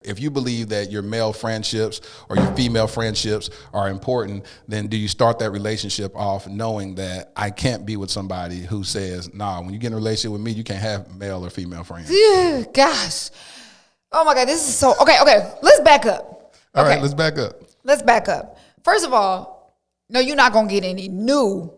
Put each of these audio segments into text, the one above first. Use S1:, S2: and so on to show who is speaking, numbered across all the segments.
S1: if you believe that your male friendships or your female friendships are important, then do you start that relationship off knowing that I can't be with somebody who says, nah, when you get in a relationship with me, you can't have male or female friends?
S2: Yeah, gosh. Oh my God, this is so, okay, let's back up.
S1: All right, let's back up.
S2: Let's back up. First of all, no, you're not going to get any new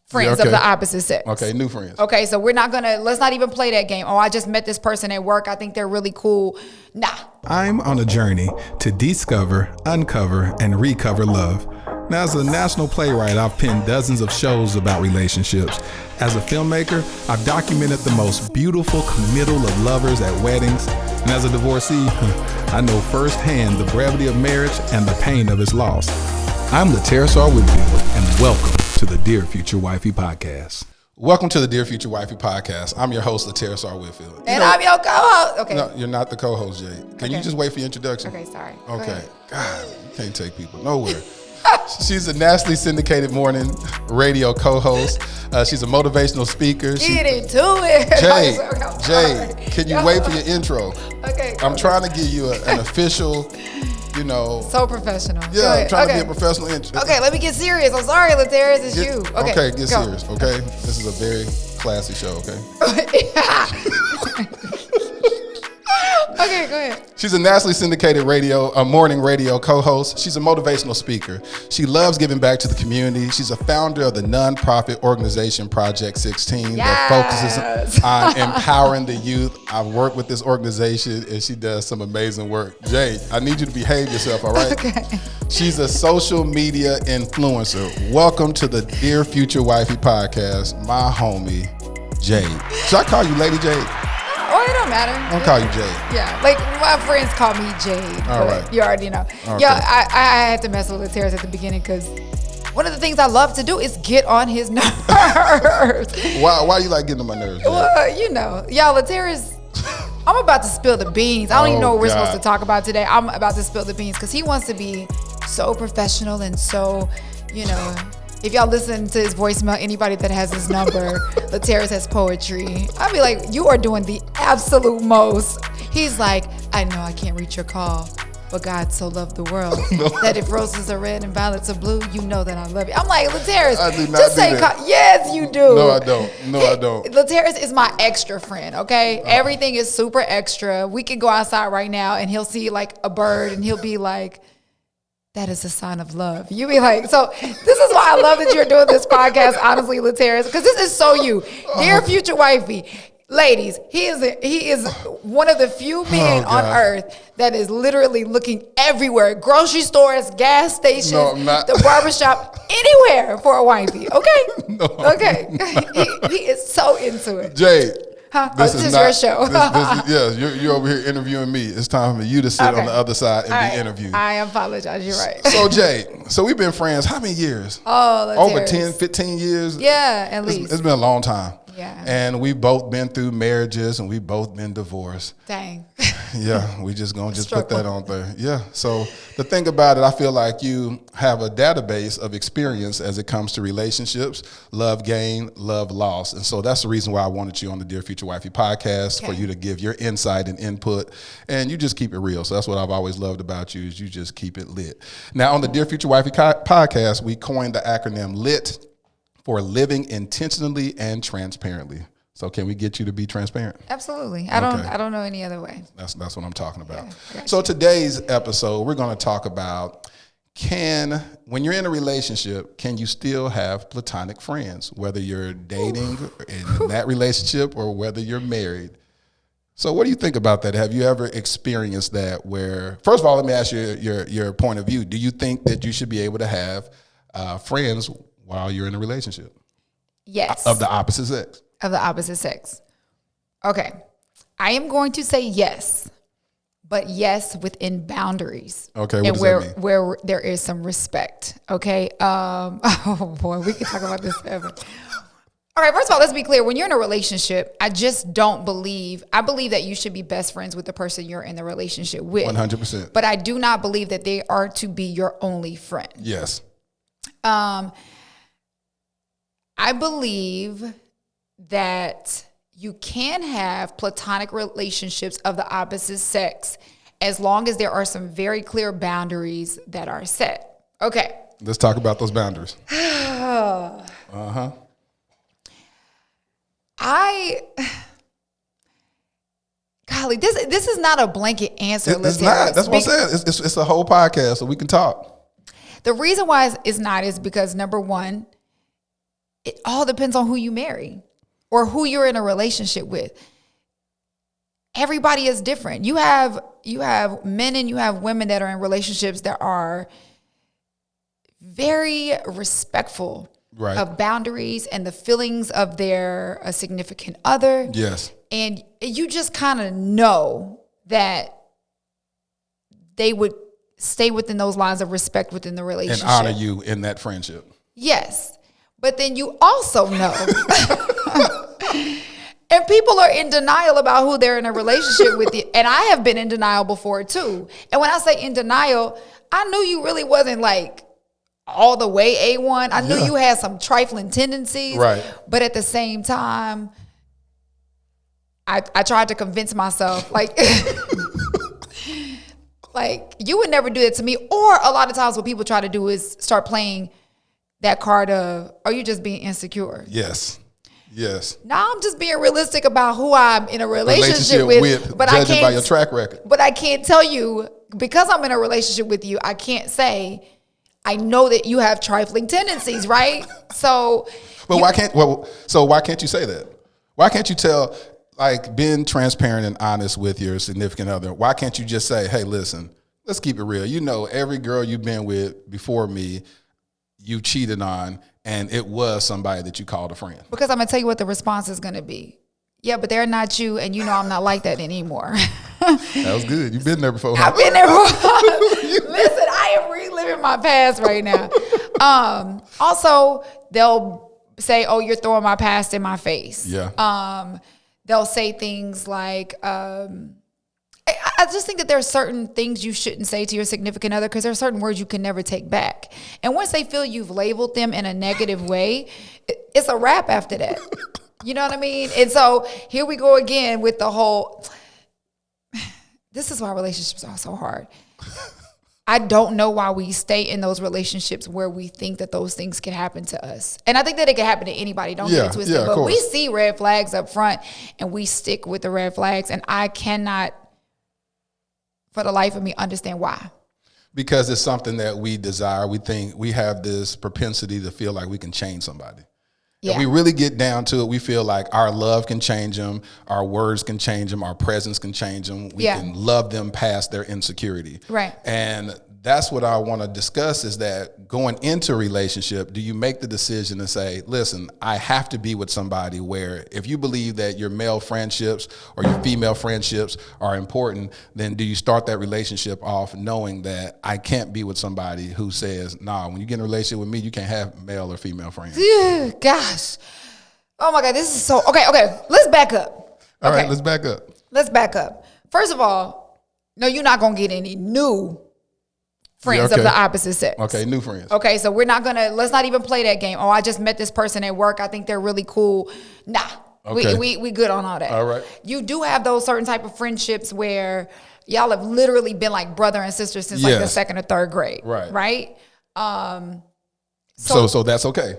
S2: friends of the opposite sex.
S1: Okay, new friends.
S2: Okay, so let's not even play that game. Oh, I just met this person at work. I think they're really cool. Nah.
S3: I'm on a journey to discover, uncover, and recover love. Now, as a national playwright, I've penned dozens of shows about relationships. As a filmmaker, I've documented the most beautiful committal of lovers at weddings. And as a divorcee, I know firsthand the brevity of marriage and the pain of its loss. I'm Lateris Whitfield, and welcome to the Dear Future Wifey podcast.
S1: Welcome to the Dear Future Wifey podcast. I'm your host, Lateris Whitfield.
S2: I'm your co-host. Okay.
S1: No, you're not the co-host, Jade. Can you just wait for your introduction?
S2: Okay, sorry.
S1: Okay. God, you can't take people nowhere. She's a nationally syndicated morning radio co-host. She's a motivational speaker.
S2: Get into it.
S1: Jade, can you wait for your intro?
S2: Okay.
S1: I'm trying to give you an official,
S2: So professional.
S1: Yeah, I'm trying to be a professional intro.
S2: Okay, let me get serious. I'm sorry, Lateris, it's you.
S1: Okay, get serious, okay? This is a very classy show, okay?
S2: Okay, go ahead.
S1: She's a nationally syndicated morning radio co-host. She's a motivational speaker. She loves giving back to the community. She's a founder of the nonprofit organization Project 16 that focuses on empowering the youth. I've worked with this organization, and she does some amazing work. Jade, I need you to behave yourself, all right?
S2: Okay.
S1: She's a social media influencer. Welcome to the Dear Future Wifey podcast, my homie, Jade. Should I call you Lady Jade?
S2: Oh, it don't matter.
S1: I'll call you Jade.
S2: Yeah, like my friends call me Jade.
S1: All right.
S2: You already know.
S1: Okay.
S2: Yeah, I had to mess with Lateris at the beginning because one of the things I love to do is get on his nerves.
S1: Why you like getting on my nerves, Jade?
S2: Well, y'all, Lateris, I'm about to spill the beans. I don't even know what we're supposed to talk about today. I'm about to spill the beans because he wants to be so professional and so, if y'all listen to his voicemail, anybody that has his number, Lateris has poetry. I'll be like, you are doing the absolute most. He's like, I know I can't reach your call, but God so loved the world that if roses are red and violets are blue, you know that I love you. I'm like, Lateris,
S1: I do not
S2: just
S1: do
S2: say,
S1: that.
S2: Yes, you do.
S1: No, I don't.
S2: Lateris is my extra friend, okay? Everything is super extra. We can go outside right now and he'll see like a bird and he'll be like, that is a sign of love. You be like, so this is why I love that you're doing this podcast, honestly, Lateris, because this is so you. Dear Future Wifey, ladies, he is one of the few men on earth that is literally looking everywhere, grocery stores, gas stations, the barbershop, anywhere for a wifey, okay? Okay. He is so into it.
S1: Jade.
S2: This is your show.
S1: You're over here interviewing me. It's time for you to sit on the other side and be interviewed.
S2: I apologize. You're right.
S1: So, Jade, we've been friends how many years?
S2: Oh,
S1: over 10, 15 years?
S2: Yeah, at least.
S1: It's been a long time.
S2: Yeah.
S1: And we've both been through marriages and we've both been divorced.
S2: Dang.
S1: Yeah, we just gonna put that on there. Yeah. So the thing about it, I feel like you have a database of experience as it comes to relationships, love gain, love loss. And so that's the reason why I wanted you on the Dear Future Wifey podcast, for you to give your insight and input, and you just keep it real. So that's what I've always loved about you, is you just keep it lit. Now on the Dear Future Wifey podcast, we coined the acronym LIT for living intentionally and transparently. So can we get you to be transparent?
S2: Absolutely. I don't know any other way.
S1: That's what I'm talking about.
S2: Yeah,
S1: so today's episode, we're going to talk about when you're in a relationship, can you still have platonic friends, whether you're dating in that relationship or whether you're married? So what do you think about that? Have you ever experienced that where, first of all, let me ask you your point of view. Do you think that you should be able to have friends while you're in a relationship?
S2: Yes.
S1: Of the opposite sex?
S2: Of the opposite sex. Okay. I am going to say yes, but yes within boundaries.
S1: Okay, what
S2: and
S1: does that mean?
S2: Where there is some respect. Okay. Oh boy, we can talk about this forever. All right, first of all, let's be clear. When you're in a relationship, I believe that you should be best friends with the person you're in the relationship with.
S1: 100%.
S2: But I do not believe that they are to be your only friend.
S1: Yes.
S2: I believe that you can have platonic relationships of the opposite sex as long as there are some very clear boundaries that are set. Okay.
S1: Let's talk about those boundaries.
S2: Golly, this is not a blanket answer.
S1: It's not. That's what I'm saying. It's a whole podcast, so we can talk.
S2: The reason why it's not is because, number one, it all depends on who you marry or who you're in a relationship with. Everybody is different. You have men and you have women that are in relationships that are very respectful of boundaries and the feelings of their significant other.
S1: Yes.
S2: And you just kind of know that they would stay within those lines of respect within the relationship.
S1: And honor you in that friendship.
S2: Yes. But then you also know, and people are in denial about who they're in a relationship with you. And I have been in denial before too. And when I say in denial, I knew you really wasn't like all the way A1. I knew you had some trifling tendencies.
S1: Right.
S2: But at the same time, I tried to convince myself, like, like, you would never do that to me. Or a lot of times what people try to do is start playing that card of, are you just being insecure?
S1: Yes. Yes.
S2: Now I'm just being realistic about who I'm in a relationship with, but
S1: judging by your track record.
S2: But I can't tell you, because I'm in a relationship with you, I can't say, I know that you have trifling tendencies, right? So,
S1: but why can't you say that? Why can't you tell, like, being transparent and honest with your significant other? Why can't you just say, hey, listen, let's keep it real. You know, every girl you've been with before me, you cheated on, and it was somebody that you called a friend. Because
S2: I'm going to tell you what the response is going to be. Yeah, but they're not you, and you know I'm not like that anymore.
S1: That was good. You've been there before.
S2: I've been there before. Listen, I am reliving my past right now. Also, they'll say, oh, you're throwing my past in my face.
S1: Yeah.
S2: They'll say things like, I just think that there are certain things you shouldn't say to your significant other because there are certain words you can never take back. And once they feel you've labeled them in a negative way, it's a wrap after that. You know what I mean? And so here we go again with the whole, this is why relationships are so hard. I don't know why we stay in those relationships where we think that those things can happen to us. And I think that it can happen to anybody. Don't get it twisted.
S1: Yeah,
S2: but we see red flags up front and we stick with the red flags. And I cannot, for the life of me, understand why.
S1: Because it's something that we desire. We think we have this propensity to feel like we can change somebody. Yeah. If we really get down to it, we feel like our love can change them, our words can change them, our presence can change them. We can love them past their insecurity.
S2: Right.
S1: And that's what I want to discuss is that going into a relationship, do you make the decision to say, listen, I have to be with somebody where if you believe that your male friendships or your female friendships are important, then do you start that relationship off knowing that I can't be with somebody who says, nah, when you get in a relationship with me, you can't have male or female friends.
S2: Yeah, gosh. Oh my God, this is so, okay. Let's back up.
S1: All right, let's back up.
S2: Let's back up. First of all, no, you're not going to get any new friends of the opposite sex.
S1: Okay, new friends.
S2: Okay, so let's not even play that game. Oh, I just met this person at work. I think they're really cool. Nah, okay. we good on all that.
S1: All right.
S2: You do have those certain type of friendships where y'all have literally been like brother and sister since like the second or third grade.
S1: Right.
S2: Right?
S1: So that's okay.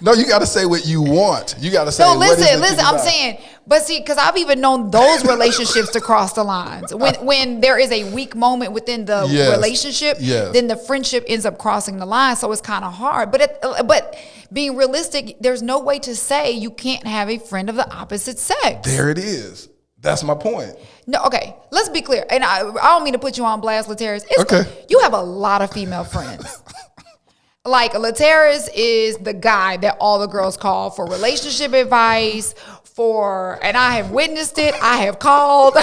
S1: No, you got to say what you want. You got to say. No,
S2: listen. I'm saying, but see, because I've even known those relationships to cross the lines. When there is a weak moment within the relationship, then the friendship ends up crossing the line. So it's kind of hard. But being realistic, there's no way to say you can't have a friend of the opposite sex.
S1: There it is. That's my point.
S2: No, okay. Let's be clear. And I don't mean to put you on blast, Lateris.
S1: Okay.
S2: You have a lot of female friends. Like, Lateris is the guy that all the girls call for relationship advice, and I have witnessed it. I have called.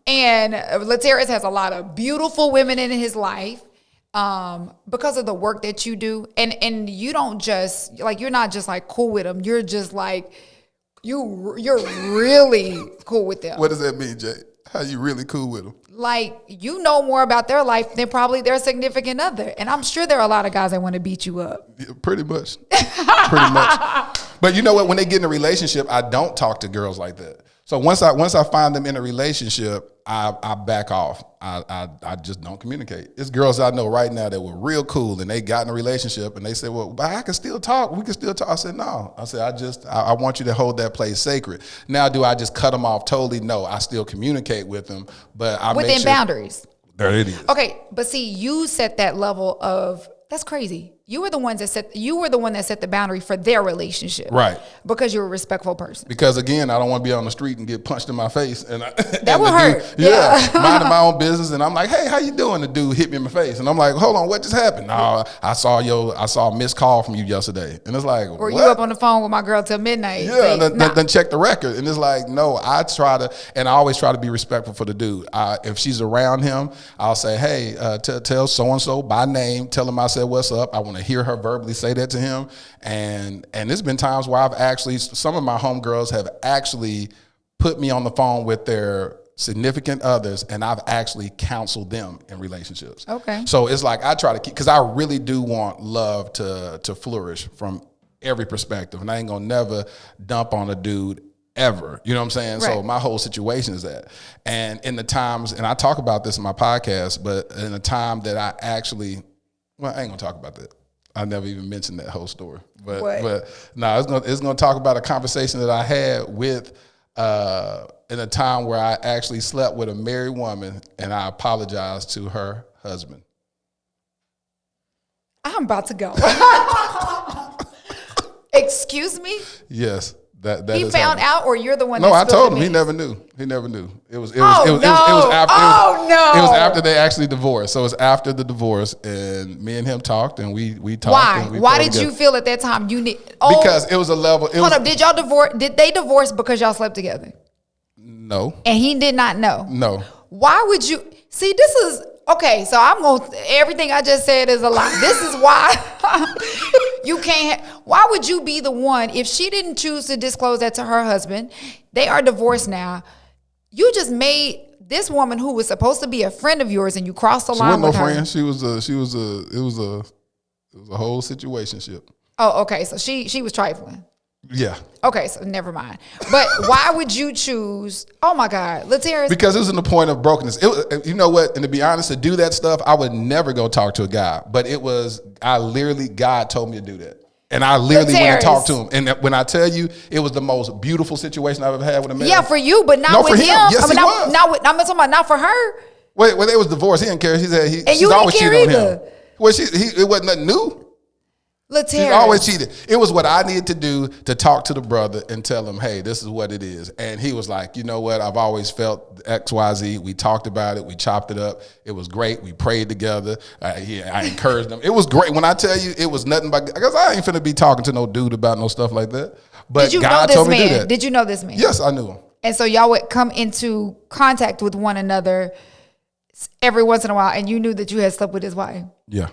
S2: And Lateris has a lot of beautiful women in his life because of the work that you do. And you don't just, like, you're not just, like, cool with them. You're just, like, you're really cool with them.
S1: What does that mean, Jade? How you really cool with them?
S2: Like, you know more about their life than probably their significant other. And I'm sure there are a lot of guys that want to beat you up.
S1: Yeah, pretty much. Pretty much. But you know what? When they get in a relationship, I don't talk to girls like that. So once I find them in a relationship, I back off. I just don't communicate. It's girls I know right now that were real cool and they got in a relationship and they said, well, but I can still talk. We can still talk. I said, no. I said, I want you to hold that place sacred. Now, do I just cut them off totally? No, I still communicate with them, but I
S2: within boundaries.
S1: There it is.
S2: Okay, but see, you set that level of, that's crazy. You were the one that set the boundary for their relationship.
S1: Right.
S2: Because you're a respectful person.
S1: Because again, I don't want to be on the street and get punched in my face. And
S2: that would hurt.
S1: Minding my own business. And I'm like, hey, how you doing? The dude hit me in my face. And I'm like, hold on, what just happened? No, I saw a missed call from you yesterday. And it's like,
S2: or you up on the phone with my girl till midnight.
S1: Yeah, then check the record. And it's like, no, I always try to be respectful for the dude. If she's around him, I'll say, hey, tell so-and-so by name, tell him I said, what's up? I want to hear her verbally say that to him. And there's been times where some of my homegirls have actually put me on the phone with their significant others, and I've actually counseled them in relationships.
S2: Okay.
S1: So it's like I try to keep, because I really do want love to flourish from every perspective, and I ain't gonna never dump on a dude ever. You know what I'm saying?
S2: Right.
S1: So my whole situation is that. And in the times, and I talk about this in my podcast, but in the time that I actually, well, I ain't gonna talk about that. I never even mentioned that whole story, but no, it's gonna talk about a conversation that I had with in a time where I actually slept with a married woman, and I apologized to her husband.
S2: I'm about to go. Excuse me?
S1: Yes. That
S2: he found out, or you're the one?
S1: No, I told him. He never knew. It was after they actually divorced. So it was after the divorce, and me and him talked, and we talked.
S2: Why?
S1: And
S2: Why did you feel at that time you need?
S1: Because it was a level.
S2: Hold up. Did y'all divorce? Did they divorce because y'all slept together?
S1: No.
S2: And he did not know.
S1: No.
S2: Why would you? See, this is okay. So everything I just said is a lie. This is why you can't. Why would you be the one if she didn't choose to disclose that to her husband? They are divorced now. You just made this woman who was supposed to be a friend of yours, and you crossed the line with her.
S1: She wasn't no friend. It was a whole situationship.
S2: Oh, okay. So she was trifling.
S1: Yeah.
S2: Okay, so never mind. But why would you choose? Oh my God, Latier's.
S1: Because it was in the point of brokenness. You know what? And to be honest, to do that stuff, I would never go talk to a guy. But God told me to do that. And I literally went and talked to him. And when I tell you, it was the most beautiful situation I've ever had with a man.
S2: Yeah, for you, but not with him.
S1: Yes, he was.
S2: I'm talking about not for her.
S1: Wait, when they was divorced, he didn't care. She's
S2: you
S1: always
S2: didn't care
S1: cheated on
S2: either.
S1: him. Well, it wasn't nothing new. She always cheated. It was what I needed to do to talk to the brother and tell him, hey, this is what it is. And he was like, you know what? I've always felt XYZ. We talked about it. We chopped it up. It was great. We prayed together. I encouraged him. It was great. When I tell you, it was nothing but, because I ain't finna be talking to no dude about no stuff like that. But God told me to do that.
S2: Did you know this man?
S1: Yes, I knew him.
S2: And so y'all would come into contact with one another every once in a while, and you knew that you had slept with his wife?
S1: Yeah.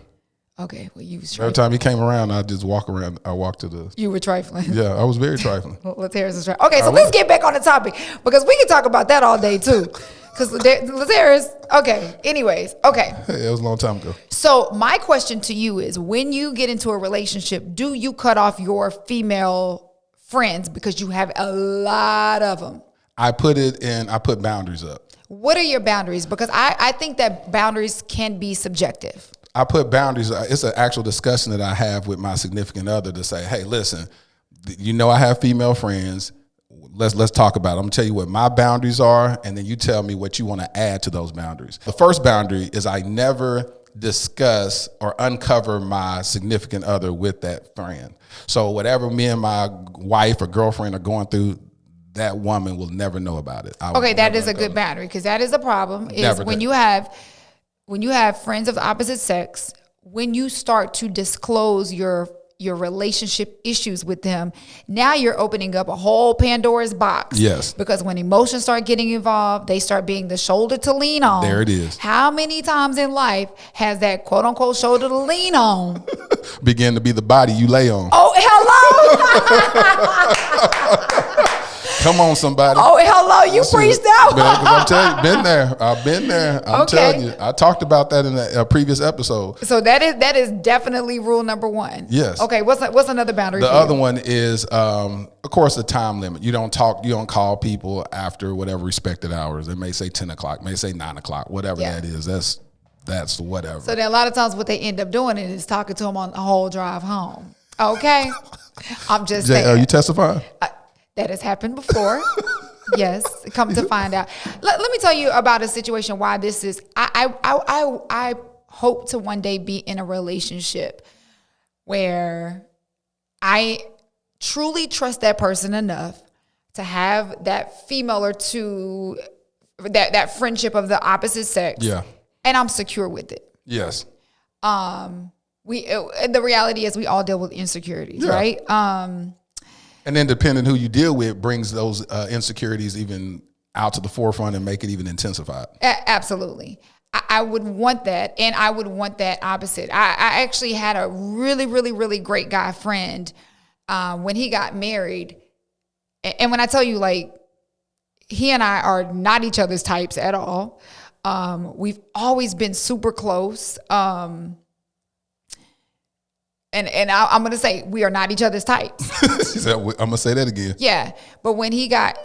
S2: Okay, well, you was
S1: every time he came around, I just walk around. I walked to the.
S2: You were trifling.
S1: Yeah, I was very trifling.
S2: Well, Latier's is trifling. Okay, so let's get back on the topic, because we can talk about that all day too. Because Latier's, okay. Anyways, okay.
S1: Hey, it was a long time ago.
S2: So my question to you is: when you get into a relationship, do you cut off your female friends because you have a lot of them?
S1: I put boundaries up.
S2: What are your boundaries? Because I think that boundaries can be subjective.
S1: I put boundaries. It's an actual discussion that I have with my significant other to say, hey, listen, you know I have female friends. Let's talk about it. I'm gonna tell you what my boundaries are, and then you tell me what you want to add to those boundaries. The first boundary is I never discuss or uncover my significant other with that friend. So whatever me and my wife or girlfriend are going through, that woman will never know about it.
S2: Okay, that is a good boundary, because that is a problem. Is when you have friends of the opposite sex, when you start to disclose your relationship issues with them, now you're opening up a whole Pandora's box.
S1: Yes.
S2: Because when emotions start getting involved, they start being the shoulder to lean on.
S1: There it is.
S2: How many times in life has that quote unquote shoulder to lean on
S1: begin to be the body you lay on?
S2: Oh, hello.
S1: Come on, somebody.
S2: Oh, hello, you preached that one.
S1: I'm telling you, been there. I've been there. I'm telling you. I talked about that in a previous episode.
S2: So that is definitely rule number one.
S1: Yes.
S2: Okay, what's another boundary?
S1: The other one is, of course, the time limit. You don't call people after whatever respected hours. It may say 10 o'clock, may say 9 o'clock, whatever that is. That's whatever.
S2: So then a lot of times what they end up doing is talking to them on the whole drive home. Okay? I'm just saying.
S1: Are you testifying?
S2: That has happened before. Yes, come to find out. Let me tell you about a situation why this is. I hope to one day be in a relationship where I truly trust that person enough to have that female or two, that friendship of the opposite sex.
S1: Yeah.
S2: And I'm secure with it.
S1: Yes.
S2: The reality is we all deal with insecurities, right?
S1: And then depending who you deal with brings those insecurities even out to the forefront and make it even intensified.
S2: Absolutely. I would want that. And I would want that opposite. I actually had a really, really, really great guy friend when he got married. And when I tell you, like, he and I are not each other's types at all. We've always been super close. And I'm going to say we are not each other's types.
S1: She said, I'm going to say that again.
S2: Yeah. But when he got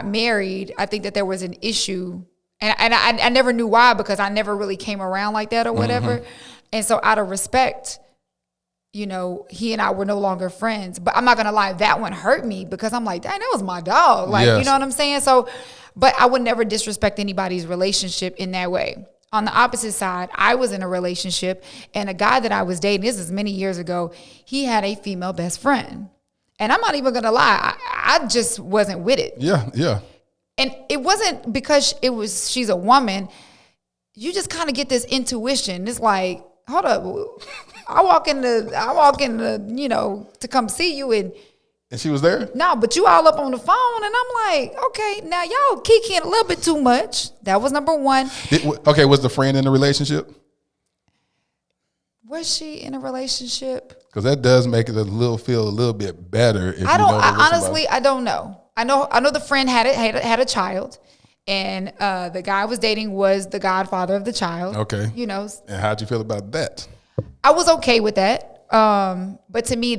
S2: married, I think that there was an issue. And I never knew why, because I never really came around like that or whatever. Mm-hmm. And so out of respect, you know, he and I were no longer friends. But I'm not going to lie, that one hurt me, because I'm like, dang, that was my dog. Like, yes. You know what I'm saying? So, but I would never disrespect anybody's relationship in that way. On the opposite side, I was in a relationship, and a guy that I was dating, this is many years ago, he had a female best friend. And I'm not even going to lie, I just wasn't with it.
S1: Yeah, yeah.
S2: And it wasn't because she's a woman. You just kind of get this intuition. It's like, hold up. I walk in the, you know, to come see you, and
S1: she was there?
S2: No, but you all up on the phone, and I'm like, okay, now y'all kikiing a little bit too much. That was number one.
S1: Was the friend in a relationship?
S2: Was she in a relationship?
S1: Because that does make it feel a little bit better. If
S2: honestly, I don't know. I know the friend had a child, and the guy I was dating was the godfather of the child. Okay. You know.
S1: And how'd you feel about that?
S2: I was okay with that. But to me,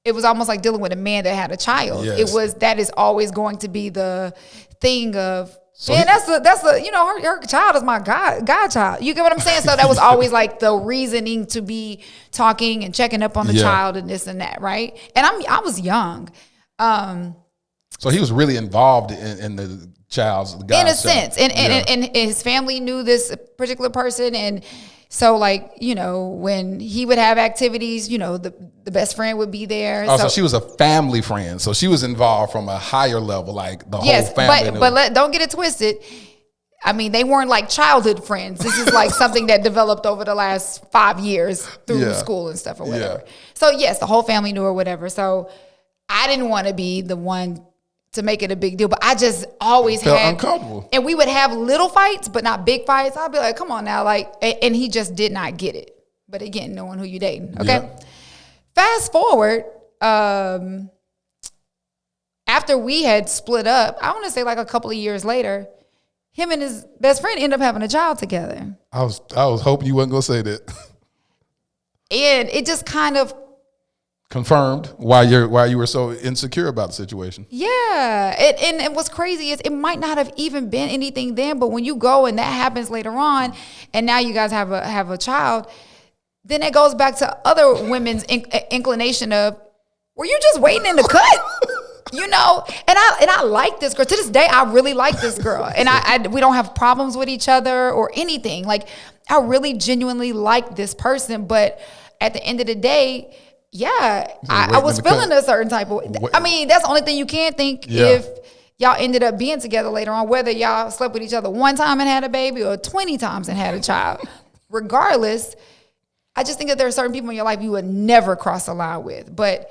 S2: it was almost like dealing with a man that had a child. Yes. That is always going to be the thing of, that's the you know, her child is my godchild. You get what I'm saying? So that was always like the reasoning to be talking and checking up on the child and this and that, right? And I was young.
S1: So he was really involved in the child's
S2: in a sense, and his family knew this particular person, and so, like, you know, when he would have activities, you know, the best friend would be there.
S1: Oh, so she was a family friend. So she was involved from a higher level, like the whole family.
S2: But don't get it twisted. I mean, they weren't like childhood friends. This is like something that developed over the last 5 years through school and stuff or whatever. Yeah. So, yes, the whole family knew or whatever. So I didn't want to be the one to make it a big deal, but I just always
S1: felt uncomfortable.
S2: And we would have little fights, but not big fights. I'd be like, come on now, like, and he just did not get it. But again, knowing who you dating, okay? Yeah. Fast forward, after we had split up, I want to say like a couple of years later, him and his best friend ended up having a child together.
S1: I was hoping you wasn't gonna say that.
S2: And it just kind of
S1: confirmed why you were so insecure about the situation.
S2: Yeah. And what's crazy is it might not have even been anything then, but when you go and that happens later on, and now you guys have a child, then it goes back to other women's inclination of, were you just waiting in the cut? You know, and I like this girl. To this day, I really like this girl. And we don't have problems with each other or anything. Like, I really genuinely like this person, but at the end of the day, yeah, I was feeling a certain type of way. I mean, that's the only thing you can think if y'all ended up being together later on, whether y'all slept with each other one time and had a baby or 20 times and had a child. Regardless, I just think that there are certain people in your life you would never cross a line with. But,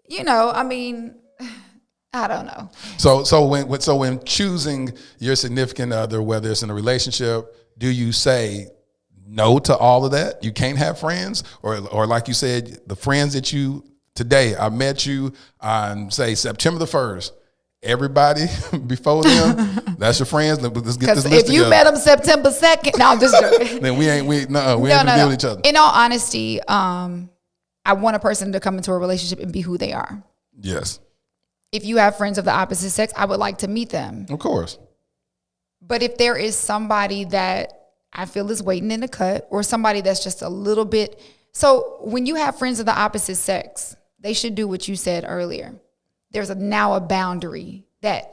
S2: you know, I mean, I don't know.
S1: So when choosing your significant other, whether it's in a relationship, do you say no to all of that? You can't have friends, or like you said, the friends that you today I met you on, say, September the 1st. Everybody before them, that's your friends. Let's get this list
S2: if you
S1: together.
S2: met them September 2nd, no, I'm just joking.
S1: Then we ain't deal with each other.
S2: In all honesty, I want a person to come into a relationship and be who they are.
S1: Yes.
S2: If you have friends of the opposite sex, I would like to meet them.
S1: Of course.
S2: But if there is somebody that I feel is waiting in the cut, or somebody that's just a little bit, so when you have friends of the opposite sex, they should do what you said earlier. There's now a boundary that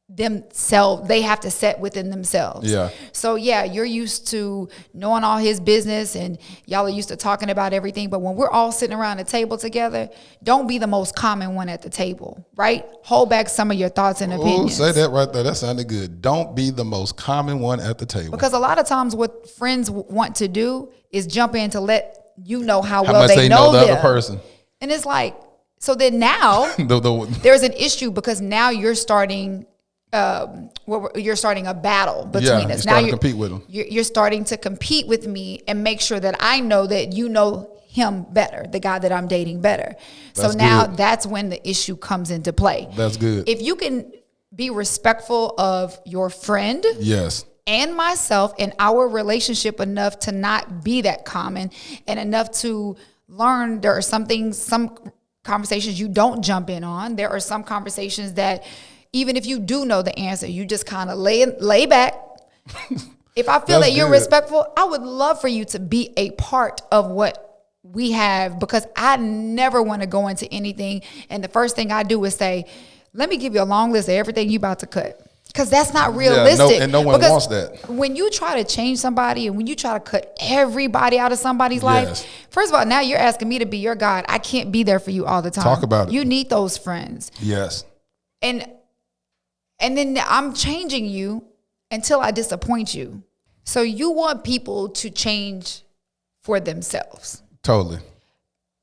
S2: they have to set within themselves.
S1: Yeah.
S2: So yeah, you're used to knowing all his business and y'all are used to talking about everything. But when we're all sitting around the table together, don't be the most common one at the table, right? Hold back some of your thoughts and opinions.
S1: Say that right there. That sounded good. Don't be the most common one at the table.
S2: Because a lot of times what friends want to do is jump in to let you know how well
S1: much
S2: they know
S1: the
S2: them.
S1: other person.
S2: And it's like, so then now there's an issue because now you're starting you're starting a battle between us. Now you're
S1: compete with them.
S2: You're starting to compete with me and make sure that I know that you know him better, the guy that I'm dating better. So now that's when the issue comes into play.
S1: That's good.
S2: If you can be respectful of your friend,
S1: yes,
S2: and myself and our relationship enough to not be that common and enough to learn there are some conversations you don't jump in on. There are some conversations that even if you do know the answer, you just kind of lay back. If I feel that you're respectful, I would love for you to be a part of what we have, because I never want to go into anything and the first thing I do is say, let me give you a long list of everything you about to cut. Because that's not realistic.
S1: And no one wants that.
S2: When you try to change somebody and when you try to cut everybody out of somebody's life, first of all, now you're asking me to be your God. I can't be there for you all the time.
S1: Talk about it.
S2: You need those friends.
S1: Yes.
S2: And then I'm changing you until I disappoint you. So you want people to change for themselves.
S1: Totally.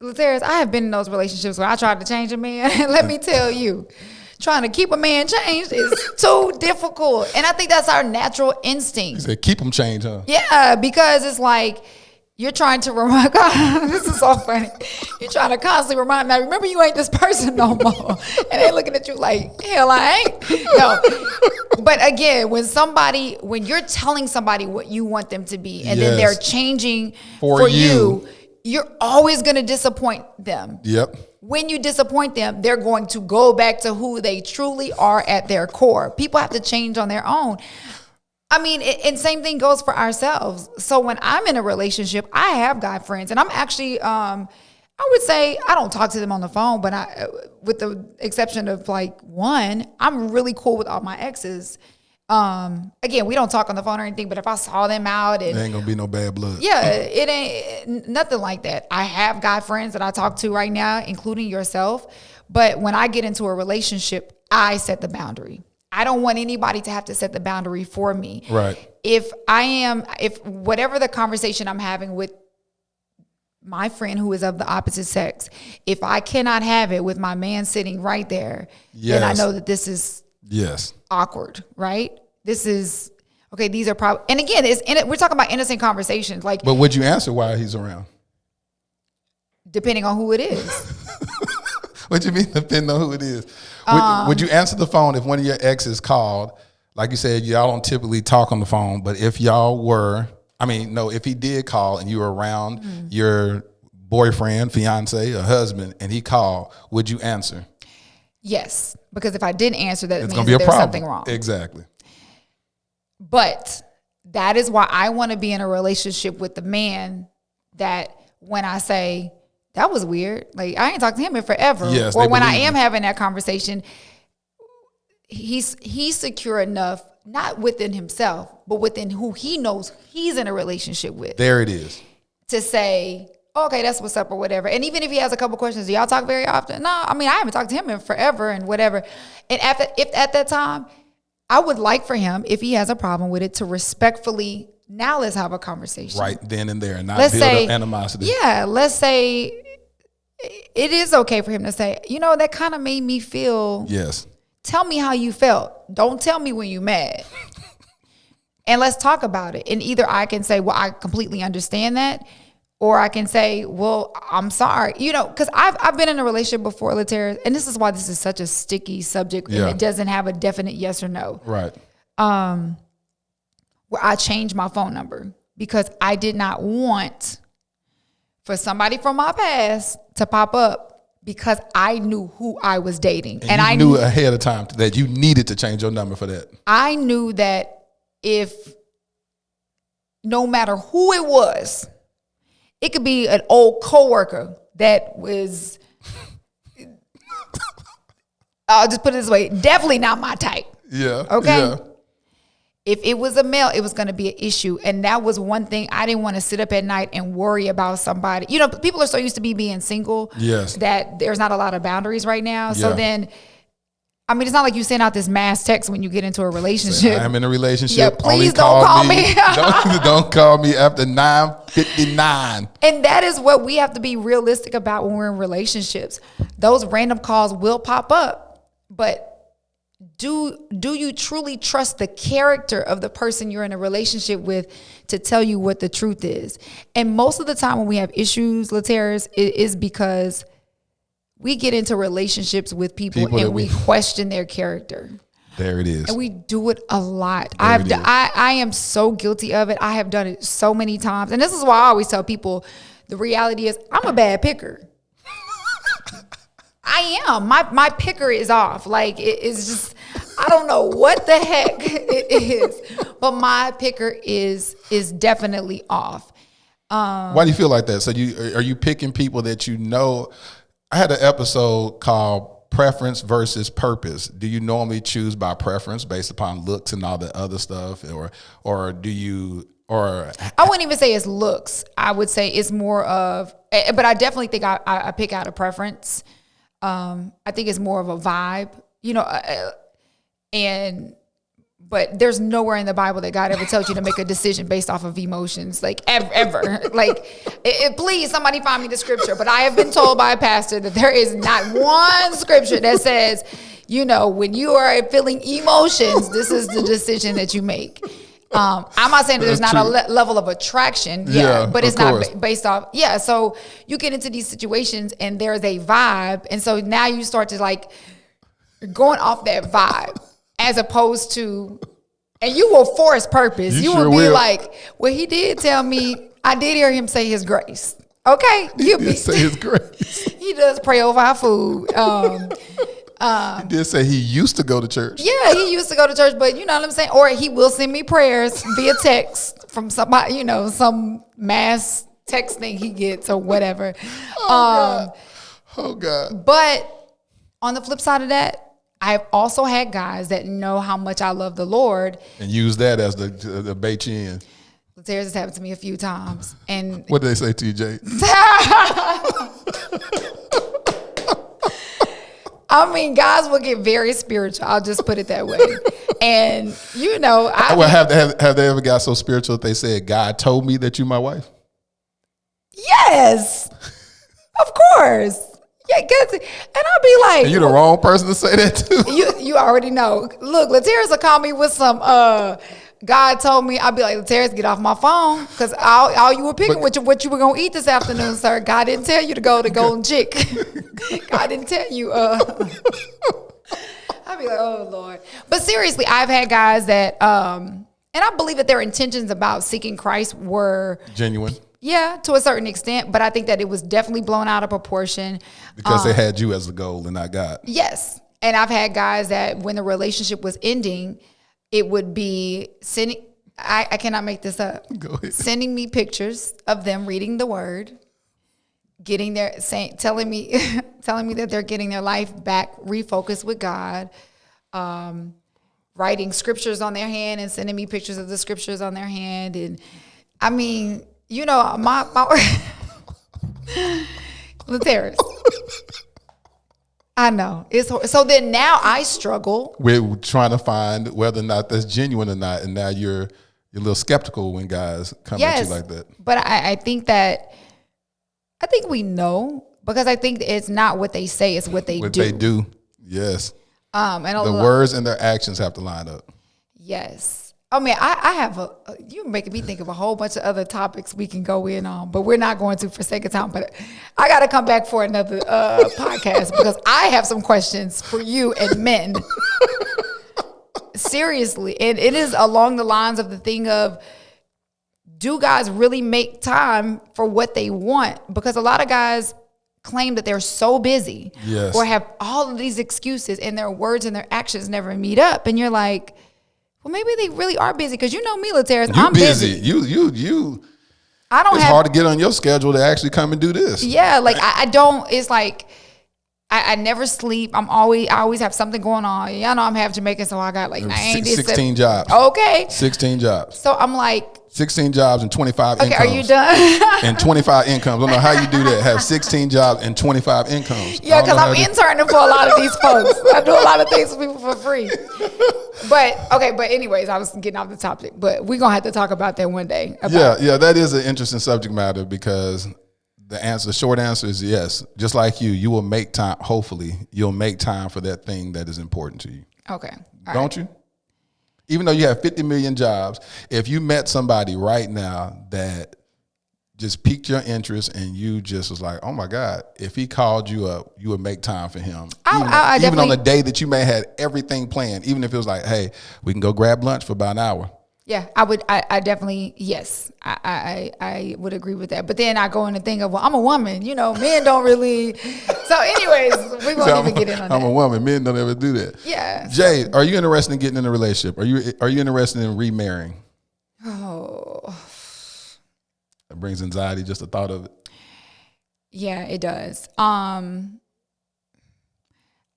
S2: Lateris, I have been in those relationships where I tried to change a man. And let me tell you, trying to keep a man changed is too difficult. And I think that's our natural instinct.
S1: You said keep them changed, huh?
S2: Yeah, because it's like you're trying to remind God, this is so funny. You're trying to constantly remind me, remember you ain't this person no more. And they looking at you like, hell, I ain't. No. But again, when you're telling somebody what you want them to be and then they're changing for you, you're always going to disappoint them.
S1: Yep.
S2: When you disappoint them, they're going to go back to who they truly are at their core. People have to change on their own. I mean, and same thing goes for ourselves. So when I'm in a relationship, I have guy friends, and I'm actually, I would say I don't talk to them on the phone, but with the exception of like one, I'm really cool with all my exes. Again, we don't talk on the phone or anything, but if I saw them out, and
S1: there ain't gonna be no bad blood.
S2: Yeah, it ain't nothing like that. I have guy friends that I talk to right now, including yourself. But when I get into a relationship, I set the boundary. I don't want anybody to have to set the boundary for me.
S1: Right.
S2: If whatever the conversation I'm having with my friend who is of the opposite sex, if I cannot have it with my man sitting right there, then I know that this is awkward, right? This is okay. These are probably, and again, we're talking about innocent conversations. Like,
S1: but would you answer why he's around?
S2: Depending on who it is.
S1: What you mean, depending on who it is? Would you answer the phone if one of your exes called? Like you said, y'all don't typically talk on the phone, but if y'all were, if he did call and you were around your boyfriend, fiance, or husband, and he called, would you answer?
S2: Yes, because if I didn't answer, that
S1: it's
S2: means
S1: gonna be a
S2: there's
S1: problem.
S2: Something wrong.
S1: Exactly.
S2: But that is why I want to be in a relationship with the man that when I say, that was weird, like I ain't talked to him in forever.
S1: Yes,
S2: or when I am having that conversation, he's secure enough, not within himself, but within who he knows he's in a relationship with.
S1: There it is.
S2: To say, okay, that's what's up or whatever. And even if he has a couple questions, do y'all talk very often? No, I haven't talked to him in forever and whatever. And if at that time, I would like for him, if he has a problem with it, to respectfully, now let's have a conversation.
S1: Right then and there, and not build up animosity.
S2: Yeah, let's say it is okay for him to say, that kind of made me feel.
S1: Yes.
S2: Tell me how you felt. Don't tell me when you're mad. And let's talk about it. And either I can say, well, I completely understand that. Or I can say, well, I'm sorry, because I've been in a relationship before, Latera, and this is why this is such a sticky subject, and it doesn't have a definite yes or no.
S1: Right.
S2: Where I changed my phone number because I did not want for somebody from my past to pop up because I knew who I was dating.
S1: And I knew ahead of time that you needed to change your number for that.
S2: I knew that if no matter who it was, it could be an old coworker that was, I'll just put it this way, definitely not my type.
S1: Yeah.
S2: Okay.
S1: Yeah.
S2: If it was a male, it was going to be an issue. And that was one thing I didn't want to sit up at night and worry about somebody. People are so used to being single that there's not a lot of boundaries right now. So then, it's not like you send out this mass text when you get into a relationship.
S1: I'm in a relationship.
S2: Yeah, please don't call me.
S1: Don't call me after 9:59.
S2: And that is what we have to be realistic about when we're in relationships. Those random calls will pop up, but do you truly trust the character of the person you're in a relationship with to tell you what the truth is? And most of the time when we have issues, Lateras, it is because we get into relationships with people and we question their character.
S1: There it is.
S2: And we do it a lot. I am so guilty of it. I have done it so many times. And this is why I always tell people the reality is I'm a bad picker. I am. My picker is off. Like it is just, I don't know what the heck it is, but my picker is definitely off.
S1: Why do you feel like that? So are you picking people that you know? I had an episode called Preference versus Purpose. Do you normally choose by preference based upon looks and all the other stuff, or do you? Or
S2: I wouldn't even say it's looks. I would say it's more of, but I definitely think I pick out a preference. I think it's more of a vibe, but there's nowhere in the Bible that God ever tells you to make a decision based off of emotions, like ever. Like, please, somebody find me the scripture. But I have been told by a pastor that there is not one scripture that says, when you are feeling emotions, this is the decision that you make. I'm not saying that there's not a level of attraction, but it's not based off. So you get into these situations and there's a vibe. And so now you start to like going off that vibe. As opposed to, and you will force purpose. You sure will be like, well, he did tell me, I did hear him say his grace. Okay.
S1: He did say his grace.
S2: He does pray over our food.
S1: He did say he used to go to church.
S2: Yeah, he used to go to church, but you know what I'm saying? Or he will send me prayers via text from somebody, some mass text thing he gets or whatever.
S1: Oh God.
S2: But on the flip side of that, I've also had guys that know how much I love the Lord.
S1: And use that as the bait you in.
S2: This has happened to me a few times. And
S1: what did they say to you, Jade?
S2: Guys will get very spiritual. I'll just put it that way. And,
S1: have they ever got so spiritual that they said, God told me that you're my wife?
S2: Yes, of course. Yeah, and I'll be like,
S1: and you're the wrong person to say that to.
S2: You already know. Look, Lateras will call me with some God told me. I'll be like, Lateras, get off my phone, because all you were picking what you were gonna eat this afternoon, sir. God didn't tell you to go to Golden Chick. God didn't tell you. I'll be like, oh Lord. But seriously, I've had guys that and I believe that their intentions about seeking Christ were
S1: genuine.
S2: Yeah, to a certain extent, but I think that it was definitely blown out of proportion.
S1: Because they had you as the goal and not God.
S2: Yes. And I've had guys that when the relationship was ending, it would be sending, I cannot make this up.
S1: Go ahead.
S2: Sending me pictures of them reading the word, telling me that they're getting their life back, refocused with God, writing scriptures on their hand and sending me pictures of the scriptures on their hand. And my Lateras. I know. So then now I struggle.
S1: We're trying to find whether or not that's genuine or not, and now you're a little skeptical when guys come at you like that.
S2: But I think we know, because I think it's not what they say, it's what they do.
S1: What they do, yes.
S2: And
S1: the words and their actions have to line up.
S2: Yes. I mean, I have you're making me think of a whole bunch of other topics we can go in on, but we're not going to for sake of time. But I got to come back for another podcast because I have some questions for you and men. Seriously. And it is along the lines of the thing of, do guys really make time for what they want? Because a lot of guys claim that they're so busy or have all of these excuses and their words and their actions never meet up. And you're like, well, maybe they really are busy because you know me, Lateris, I'm busy. You.
S1: It's hard to get on your schedule to actually come and do this.
S2: Yeah, like I don't. It's like I never sleep. I always have something going on. Y'all know I'm half Jamaican, so I got like
S1: 16 jobs.
S2: Okay,
S1: 16 jobs.
S2: So I'm like
S1: 16 jobs and 25 incomes.
S2: Okay, are you done?
S1: And 25 incomes. I don't know how you do that. Have 16 jobs and 25 incomes.
S2: Yeah, because I'm interning for a lot of these folks. I do a lot of things for people for free. But anyways, I was getting off the topic. But we're going to have to talk about that one day.
S1: Yeah, that is an interesting subject matter because the short answer is yes. Just like you will make time, hopefully, you'll make time for that thing that is important to you.
S2: Okay.
S1: Don't you? Even though you have 50 million jobs, if you met somebody right now that just piqued your interest and you just was like, oh my God, if he called you up, you would make time for him. Even on the day that you may have had everything planned, even if it was like, hey, we can go grab lunch for about an hour.
S2: Yeah, I would. I definitely, yes, I would agree with that. But then I go in the thing of, well, I'm a woman. You know, men don't really. So anyways, we won't even get in on that.
S1: I'm a woman. Men don't ever do that.
S2: Yeah.
S1: Jade, are you interested in getting in a relationship? Are you interested in remarrying?
S2: Oh.
S1: That brings anxiety, just the thought of it.
S2: Yeah, it does.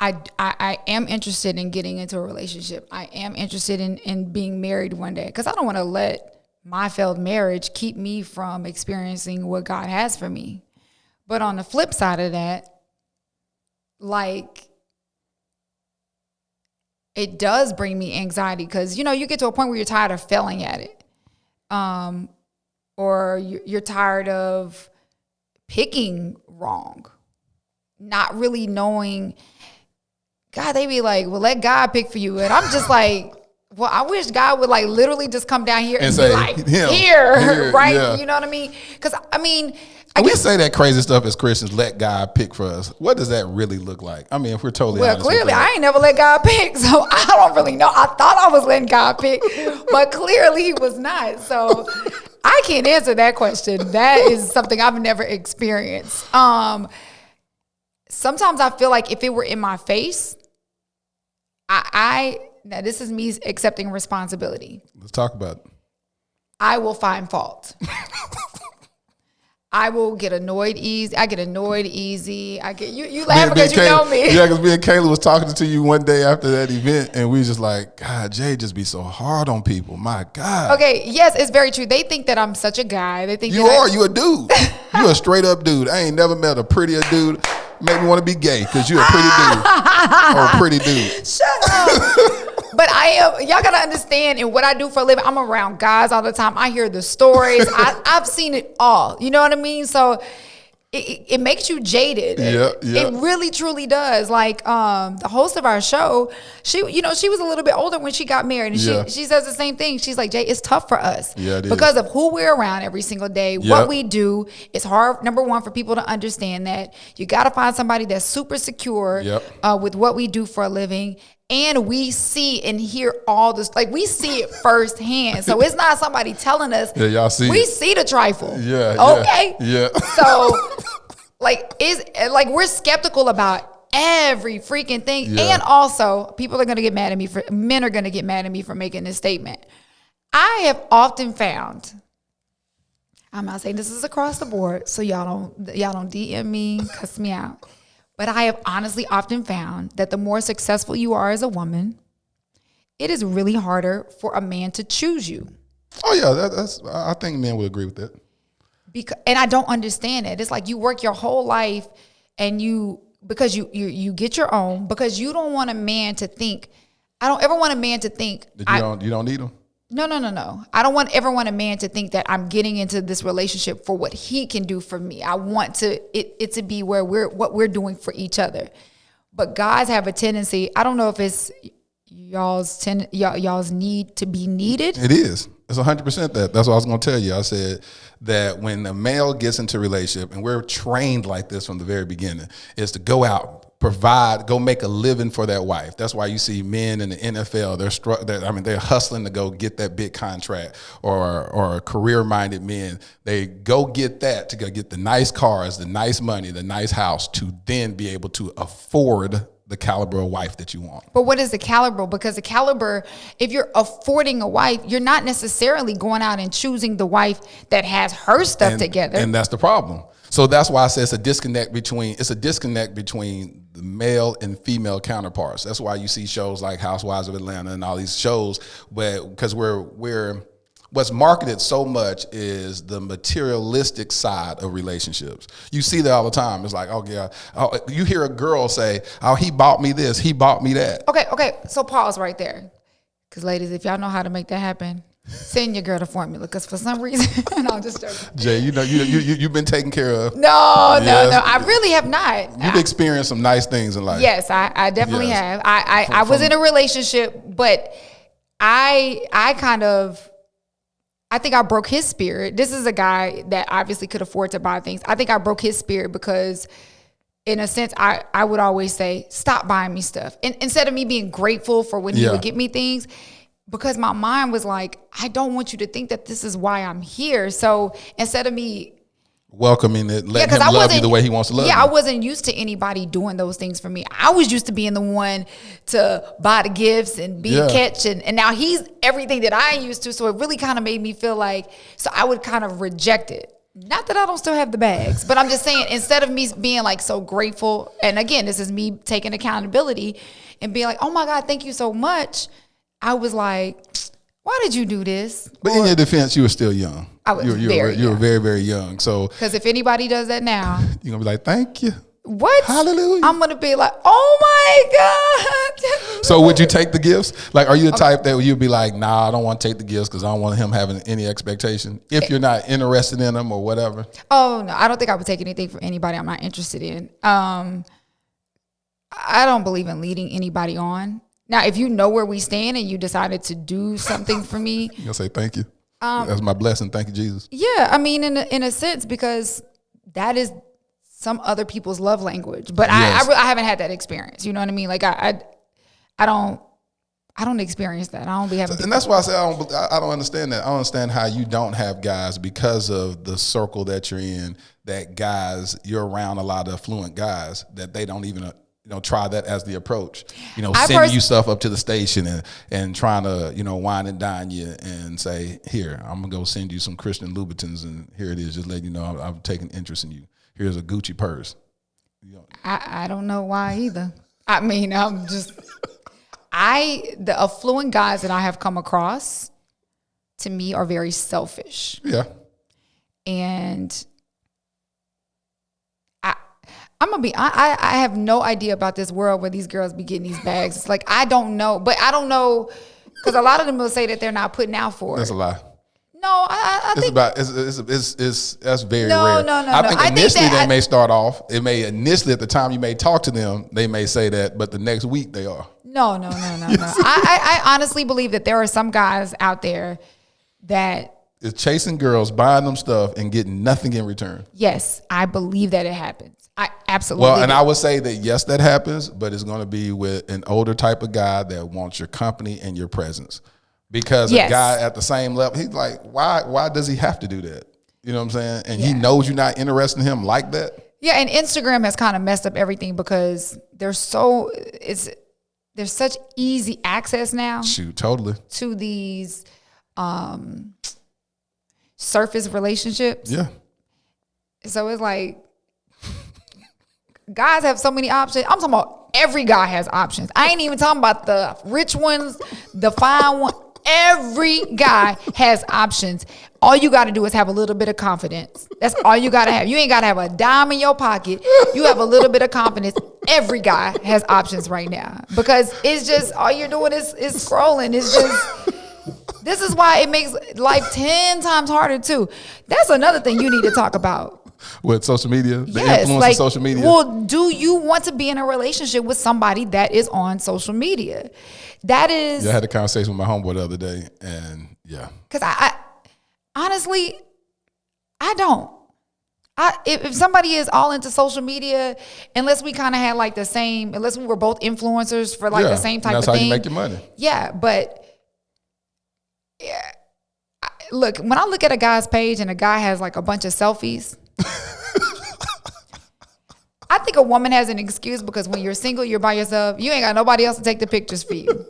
S2: I am interested in getting into a relationship. I am interested in being married one day because I don't want to let my failed marriage keep me from experiencing what God has for me. But on the flip side of that, like, it does bring me anxiety because, you know, you get to a point where you're tired of failing at it. Or you're tired of picking wrong, not really knowing. God, they be like, well, let God pick for you. And I'm just like, well, I wish God would like literally just come down here and say, be like, here, right? Yeah. You know what I mean? Because, I mean,
S1: we say that crazy stuff as Christians, let God pick for us. What does that really look like? I mean, if we're totally honest.
S2: Well, clearly, I ain't never let God pick, so I don't really know. I thought I was letting God pick, but clearly he was not. So I can't answer that question. That is something I've never experienced. Sometimes I feel like if it were in my face, now this is me accepting responsibility.
S1: Let's talk about it.
S2: I will find fault. I will get annoyed easy. I get annoyed easy. You laugh because you know me.
S1: Yeah, because me and Kayla was talking to you one day after that event, and we was just like, God, Jay just be so hard on people. My God.
S2: Okay, yes, it's very true. They think that I'm such a guy. They think
S1: you a dude. You a straight up dude. I ain't never met a prettier dude. Make me want to be gay because you're a pretty dude. Or a pretty dude.
S2: Shut up. But y'all got to understand, in what I do for a living, I'm around guys all the time. I hear the stories. I've seen it all. You know what I mean? So it makes you jaded.
S1: Yeah.
S2: It really, truly does. Like the host of our show, she was a little bit older when she got married. And she says the same thing. She's like, Jay, it's tough for us.
S1: Yeah, it
S2: because
S1: is.
S2: of who we're around every single day, what we do. It's hard, number one, for people to understand that. You got to find somebody that's super secure with what we do for a living. And we see and hear all this, like we see it firsthand. So it's not somebody telling us.
S1: Yeah, y'all see.
S2: We see the trifle.
S1: Yeah.
S2: Okay.
S1: Yeah.
S2: So, we're skeptical about every freaking thing, and also people are gonna get mad at me men are gonna get mad at me for making this statement. I have often found. I'm not saying this is across the board, so y'all don't DM me, cuss me out. But I have honestly often found that the more successful you are as a woman, it is really harder for a man to choose you.
S1: Oh yeah, I think men would agree with that.
S2: And I don't understand it. It's like you work your whole life, and because you get your own, because you don't want a man to think. I don't ever want a man to think
S1: that you don't need him.
S2: No. I don't ever want a man to think that I'm getting into this relationship for what he can do for me. I want it to be where what we're doing for each other. But guys have a tendency, I don't know if it's y'all's need to be needed?
S1: It is. It's 100% that. That's what I was going to tell you. I said that when a male gets into a relationship, and we're trained like this from the very beginning, is to go out, provide, go make a living for that wife. That's why you see men in the NFL, they're hustling to go get that big contract, or career-minded men. They go get that to go get the nice cars, the nice money, the nice house, to then be able to afford the caliber of wife that you want.
S2: But what is the caliber? Because the caliber, if you're affording a wife, you're not necessarily going out and choosing the wife that has her stuff together.
S1: And that's the problem. So that's why I say it's a disconnect between the male and female counterparts. That's why you see shows like Housewives of Atlanta and all these shows, because what's marketed so much is the materialistic side of relationships. You see that all the time. It's like, oh yeah, you hear a girl say, oh, he bought me this, he bought me that.
S2: Okay. So pause right there. Because ladies, if y'all know how to make that happen, send your girl the formula. Because for some reason, no, I'm just joking.
S1: Jay, you've been taken care of.
S2: No. I really have not.
S1: You've experienced some nice things in life.
S2: Yes, I definitely have. I was in a relationship, but I think I broke his spirit. This is a guy that obviously could afford to buy things. I think I broke his spirit because, in a sense, I would always say, stop buying me stuff. And instead of me being grateful for when he would get me things, because my mind was like, I don't want you to think that this is why I'm here. So instead of me
S1: welcoming it, letting him love you the way he wants to love you.
S2: I wasn't used to anybody doing those things for me. I was used to being the one to buy the gifts and be catch. And now he's everything that I used to. So it really kind of made me feel like, so I would kind of reject it. Not that I don't still have the bags, but I'm just saying, instead of me being like so grateful, and again, this is me taking accountability and being like, oh my God, thank you so much. I was like, why did you do this?
S1: But in your defense, you were still young.
S2: I was
S1: you were very, very young. So,
S2: because if anybody does that now,
S1: you're going to be like, thank you.
S2: What?
S1: Hallelujah.
S2: I'm going to be like, oh my God.
S1: So would you take the gifts? Like, are you the type that you'd be like, nah, I don't want to take the gifts because I don't want him having any expectation if you're not interested in them or whatever?
S2: Oh, no. I don't think I would take anything from anybody I'm not interested in. I don't believe in leading anybody on. Now, if you know where we stand and you decided to do something for me,
S1: you're gonna say thank you. That's my blessing. Thank you, Jesus.
S2: Yeah, I mean, in a sense, because that is some other people's love language. But yes. I haven't had that experience. You know what I mean? Like I don't experience that. I don't be having.
S1: And that's why I say I don't understand that. I don't understand how you don't have guys because of the circle that you're in. That guys, you're around a lot of affluent guys that they don't even. Try that as the approach. Sending you stuff up to the station and trying to, wine and dine you and say, here, I'm going to go send you some Christian Louboutins and here it is. Just letting you know I'm taking interest in you. Here's a Gucci purse.
S2: I don't know why either. I mean, the affluent guys that I have come across, to me, are very selfish.
S1: Yeah.
S2: And I'm gonna be. I have no idea about this world where these girls be getting these bags. It's like I don't know, but I don't know because a lot of them will say that they're not putting out for it.
S1: That's a lie.
S2: No, I think
S1: that's very
S2: rare.
S1: No. I think initially they may start off. It may initially at the time you may talk to them, they may say that, but the next week they are.
S2: No. I honestly believe that there are some guys out there that
S1: is chasing girls, buying them stuff, and getting nothing in return.
S2: Yes, I believe that it happens. I absolutely.
S1: Well, and I would say that yes, that happens, but it's going to be with an older type of guy that wants your company and your presence. Because a guy at the same level, he's like, why does he have to do that? You know what I'm saying? And he knows you're not interested in him like that.
S2: Yeah, and Instagram has kind of messed up everything because there's such easy access now.
S1: Shoot, totally.
S2: To these surface relationships.
S1: Yeah.
S2: So it's like guys have so many options. I'm talking about every guy has options. I ain't even talking about the rich ones, the fine one. Every guy has options. All you got to do is have a little bit of confidence. That's all you got to have. You ain't got to have a dime in your pocket. You have a little bit of confidence. Every guy has options right now because it's just all you're doing is scrolling. It's just, this is why it makes life 10 times harder too. That's another thing you need to talk about.
S1: With social media, the
S2: Yes,
S1: influence
S2: like,
S1: of social media.
S2: Well, do you want to be in a relationship with somebody that is on social media? That is.
S1: Yeah, I had a conversation with my homeboy the other day, and yeah.
S2: Because I honestly, I don't. If somebody is all into social media, unless we kind of had like the same, unless we were both influencers for like the same type of thing.
S1: That's how you make your money.
S2: Yeah, but yeah. Look, when I look at a guy's page and a guy has like a bunch of selfies, I think a woman has an excuse because when you're single, you're by yourself. You ain't got nobody else to take the pictures for you.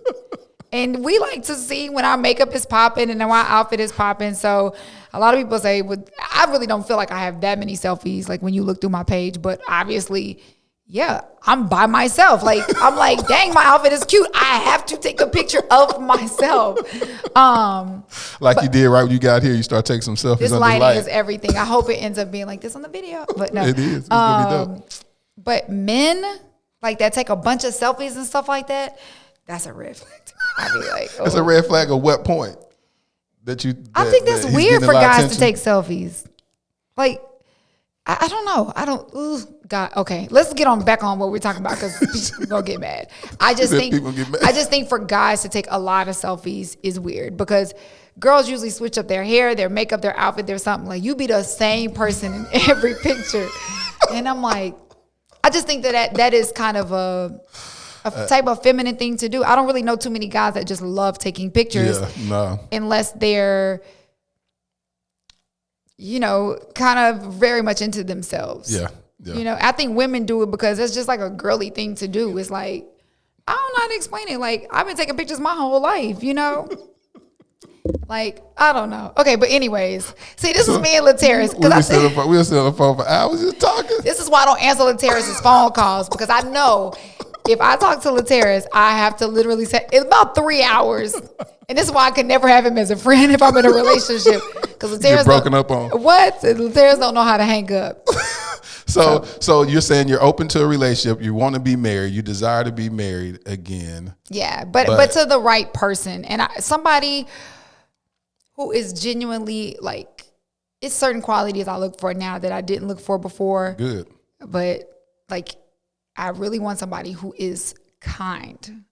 S2: And we like to see when our makeup is popping and when our outfit is popping. So a lot of people say, well, I really don't feel like I have that many selfies, like when you look through my page. But obviously, yeah, I'm by myself. Like, I'm like, dang, my outfit is cute. I have to take a picture of myself.
S1: You did right when you got here. You start taking some selfies.
S2: This
S1: under
S2: lighting
S1: light.
S2: is everything. I hope it ends up being like this on the video. But no.
S1: It is. It's going to be dope.
S2: But men, like that take a bunch of selfies and stuff like that, that's a red flag to me. I'd be like, oh.
S1: It's a red flag of what point?
S2: I think that's weird for guys to take selfies. Like, I don't know. God. Okay, let's get back on what we're talking about because people gonna get mad. I just think for guys to take a lot of selfies is weird because girls usually switch up their hair, their makeup, their outfit, their something. Like, you be the same person in every picture. And I'm like, I just think that is kind of a type of feminine thing to do. I don't really know too many guys that just love taking pictures.
S1: Yeah, no.
S2: Unless they're, kind of very much into themselves.
S1: Yeah.
S2: I think women do it because it's just like a girly thing to do. It's like, I don't know how to explain it. Like, I've been taking pictures my whole life, Like, I don't know. Okay, but anyways. See, this is me and Laterris.
S1: We were still on the phone for hours just talking.
S2: This is why I don't answer Laterris' phone calls because I know if I talk to Laterris, I have to literally say, it's about 3 hours. And this is why I could never have him as a friend if I'm in a relationship. Because Laterris
S1: You're broken up on.
S2: What? Laterris don't know how to hang up.
S1: So you're saying you're open to a relationship, you want to be married, you desire to be married again.
S2: Yeah, but to the right person. And somebody who is genuinely like, it's certain qualities I look for now that I didn't look for before.
S1: Good.
S2: But like, I really want somebody who is kind.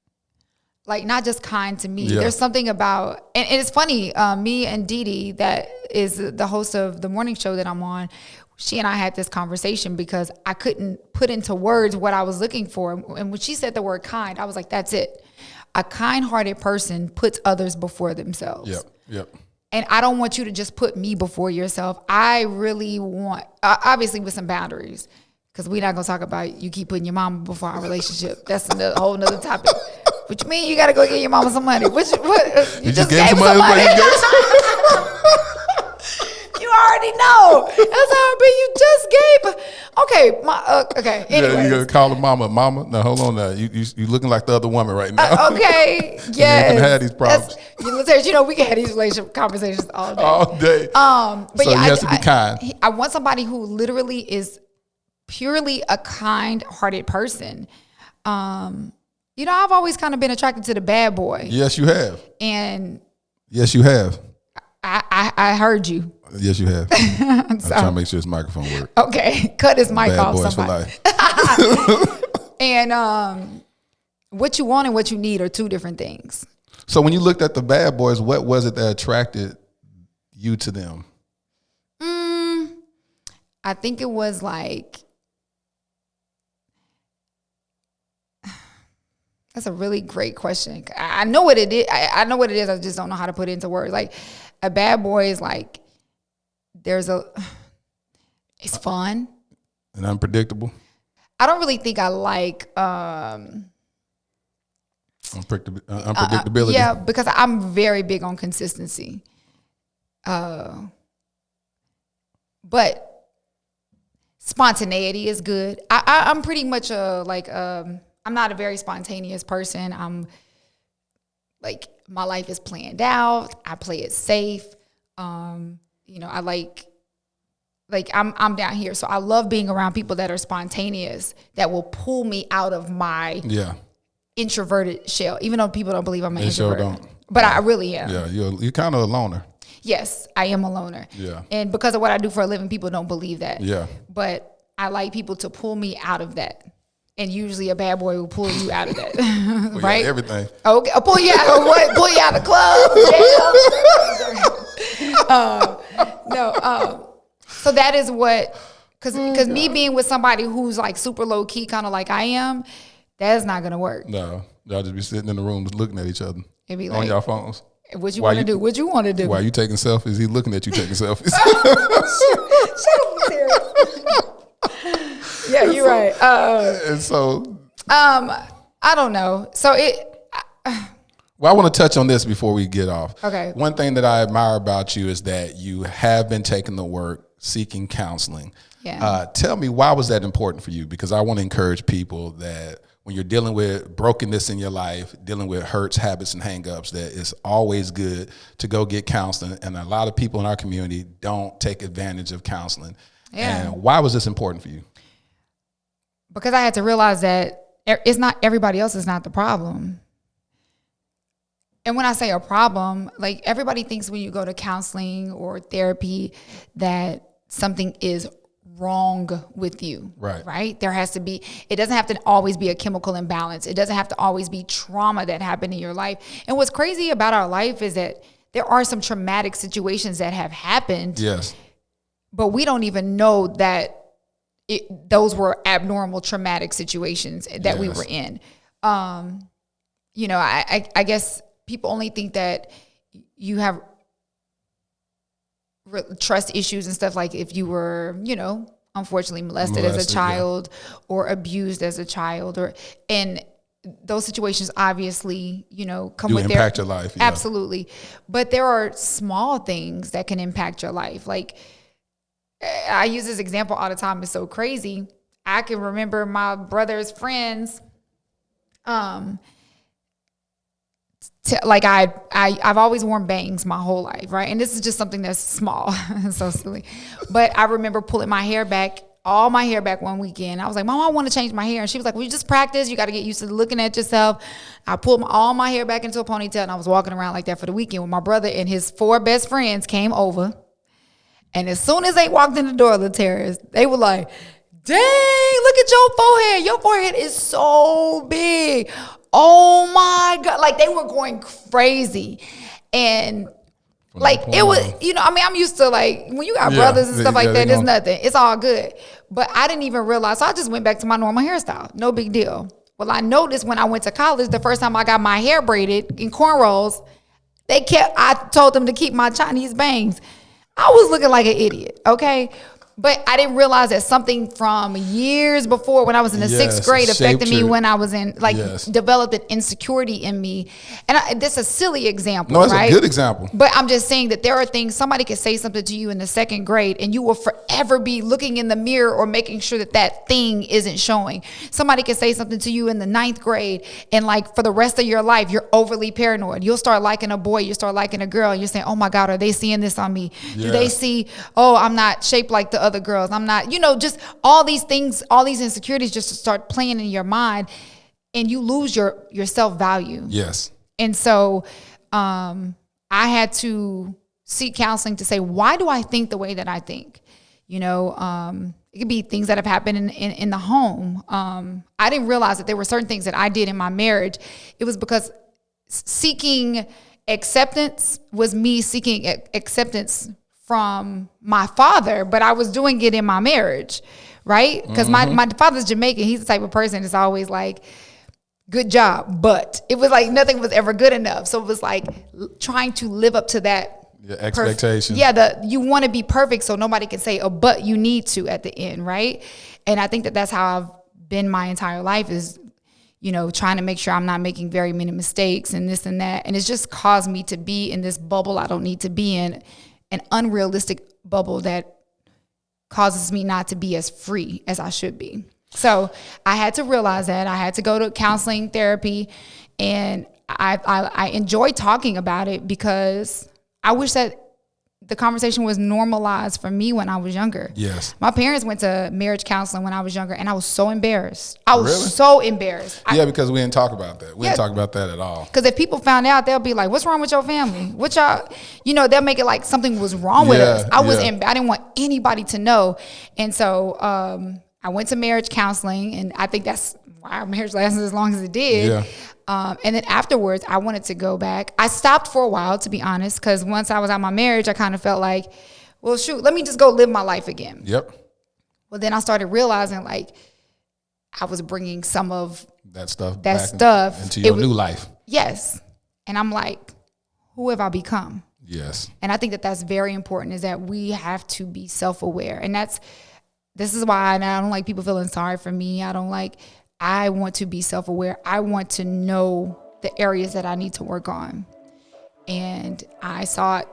S2: Like, not just kind to me.
S1: Yeah.
S2: There's something about, and it's funny, me and Dee, that is the host of the morning show that I'm on, she and I had this conversation because I couldn't put into words what I was looking for. And when she said the word kind, I was like, that's it. A kind-hearted person puts others before themselves.
S1: Yep.
S2: And I don't want you to just put me before yourself. I really want, obviously with some boundaries, because we're not going to talk about you keep putting your mama before our relationship. That's a whole nother topic. Which means you got to go get your mama some money. What? You just gave some money. You already know. That's how it be. You just gave. Okay. Okay. Anyways.
S1: Yeah, you got to call her mama. Mama, now hold on now. You looking like the other woman right now.
S2: Okay. Yes.
S1: You can have these problems.
S2: We can have these relationship conversations all day.
S1: All day.
S2: But
S1: so
S2: yeah,
S1: he has to be kind.
S2: I want somebody who literally is purely a kind-hearted person. I've always kind of been attracted to the bad boy.
S1: Yes, you have.
S2: And
S1: yes, you have.
S2: I heard you.
S1: Yes, you have. I'm trying to make sure his microphone works.
S2: Okay, cut his mic off.
S1: Bad boys
S2: somebody.
S1: for life.
S2: And what you want and what you need are two different things.
S1: So when you looked at the bad boys, what was it that attracted you to them?
S2: I think it was like, that's a really great question. I know what it is. I know what it is. I just don't know how to put it into words. Like, a bad boy is like, it's fun.
S1: And unpredictable?
S2: I don't really think I like
S1: unpredictability.
S2: Yeah, because I'm very big on consistency. But spontaneity is good. I'm pretty much I'm not a very spontaneous person. I'm like, my life is planned out. I play it safe. I like I'm down here. So I love being around people that are spontaneous, that will pull me out of my introverted shell, even though people don't believe I'm an introvert.
S1: Sure don't.
S2: But I really am.
S1: Yeah, you're kind of a loner.
S2: Yes, I am a loner.
S1: Yeah.
S2: And because of what I do for a living, people don't believe that.
S1: Yeah.
S2: But I like people to pull me out of that. And usually a bad boy will pull you out of that.
S1: Well,
S2: right?
S1: yeah, everything.
S2: Okay. I'll pull you out of what? Pull you out of clubs. So that is what, because me being with somebody who's like super low key, kind of like I am, that's not going to work.
S1: No. Y'all just be sitting in the room looking at each other.
S2: It'd be
S1: on
S2: like,
S1: y'all phones.
S2: What you want to do? What you want to do?
S1: Why you taking selfies? He looking at you taking selfies.
S2: Shut up, Sarah. Yeah, you're right.
S1: And so,
S2: I don't know. So
S1: well, I want to touch on this before we get off.
S2: Okay.
S1: One thing that I admire about you is that you have been taking the work, seeking counseling.
S2: Yeah.
S1: Tell me, why was that important for you? Because I want to encourage people that when you're dealing with brokenness in your life, dealing with hurts, habits, and hangups, that it's always good to go get counseling. And a lot of people in our community don't take advantage of counseling.
S2: Yeah.
S1: And why was this important for you?
S2: Because I had to realize that it's not everybody else is not the problem. And when I say a problem, like everybody thinks when you go to counseling or therapy that something is wrong with you. Right? There has to be, it doesn't have to always be a chemical imbalance. It doesn't have to always be trauma that happened in your life. And what's crazy about our life is that there are some traumatic situations that have happened.
S1: Yes.
S2: But we don't even know that those were abnormal traumatic situations that we were in. I guess people only think that you have trust issues and stuff, like if you were, unfortunately molested as a child or abused as a child, and those situations obviously, come with
S1: impact your life. Yeah.
S2: Absolutely. But there are small things that can impact your life. Like, I use this example all the time. It's so crazy. I can remember my brother's friends. I've always worn bangs my whole life, right? And this is just something that's small, so silly. But I remember pulling all my hair back one weekend. I was like, Mom, I want to change my hair. And she was like, well, you just practice. You got to get used to looking at yourself. I pulled all my hair back into a ponytail, and I was walking around like that for the weekend when my brother and his 4 best friends came over. And as soon as they walked in the door of the terrace, they were like, dang, look at your forehead. Your forehead is so big. Oh my God. Like, they were going crazy. And like, it was, I'm used to, like, when you got brothers and stuff like that, it's nothing. It's all good. But I didn't even realize. So I just went back to my normal hairstyle. No big deal. Well, I noticed when I went to college, the first time I got my hair braided in cornrows, I told them to keep my Chinese bangs. I was looking like an idiot, okay? But I didn't realize that something from years before, when I was in the 6th grade, affected me when I was in, developed an insecurity in me. And this is a silly example,
S1: No, it's
S2: right?
S1: a good example.
S2: But I'm just saying that there are things, somebody could say something to you in the 2nd grade and you will forever be looking in the mirror or making sure that thing isn't showing. Somebody could say something to you in the 9th grade and like for the rest of your life, you're overly paranoid. You'll start liking a boy, you start liking a girl, and you're saying, oh my God, are they seeing this on me?
S1: Yeah.
S2: Do they see, oh, I'm not shaped like the other girls. I'm not, just all these things, all these insecurities just start playing in your mind and you lose your self-value.
S1: Yes.
S2: And so I had to seek counseling to say, why do I think the way that I think? It could be things that have happened in the home. I didn't realize that there were certain things that I did in my marriage. It was because seeking acceptance was me seeking acceptance from my father, but I was doing it in my marriage, right? Because my father's Jamaican. He's the type of person that's always like, good job, but it was like nothing was ever good enough. So it was like trying to live up to that
S1: expectation.
S2: You want to be perfect, so nobody can say, oh, but you need to at the end, right? And I think that that's how I've been my entire life is, trying to make sure I'm not making very many mistakes and this and that. And it's just caused me to be in this bubble I don't need to be in, an unrealistic bubble that causes me not to be as free as I should be. So I had to realize that. I had to go to counseling, therapy, and I enjoy talking about it because I wish that the conversation was normalized for me when I was younger.
S1: Yes.
S2: My parents went to marriage counseling when I was younger, and I was so embarrassed. I was
S1: Really?
S2: so embarrassed.
S1: Yeah, because we didn't talk about that. We didn't talk about that at all.
S2: Because if people found out, they'll be like, what's wrong with your family? What y'all, they'll make it like something was wrong with us. I didn't want anybody to know. And so I went to marriage counseling, and I think that's why our marriage lasted as long as it did.
S1: Yeah.
S2: And then afterwards, I wanted to go back. I stopped for a while, to be honest, because once I was out of my marriage, I kind of felt like, well, shoot, let me just go live my life again.
S1: Yep.
S2: Well, then I started realizing like I was bringing some of
S1: that stuff into your new life. Yes.
S2: And I'm like, who have I become?
S1: Yes.
S2: And I think that that's very important, is that we have to be self-aware. And this is why I don't like people feeling sorry for me. I want to be self-aware. I want to know the areas that I need to work on. And I sought,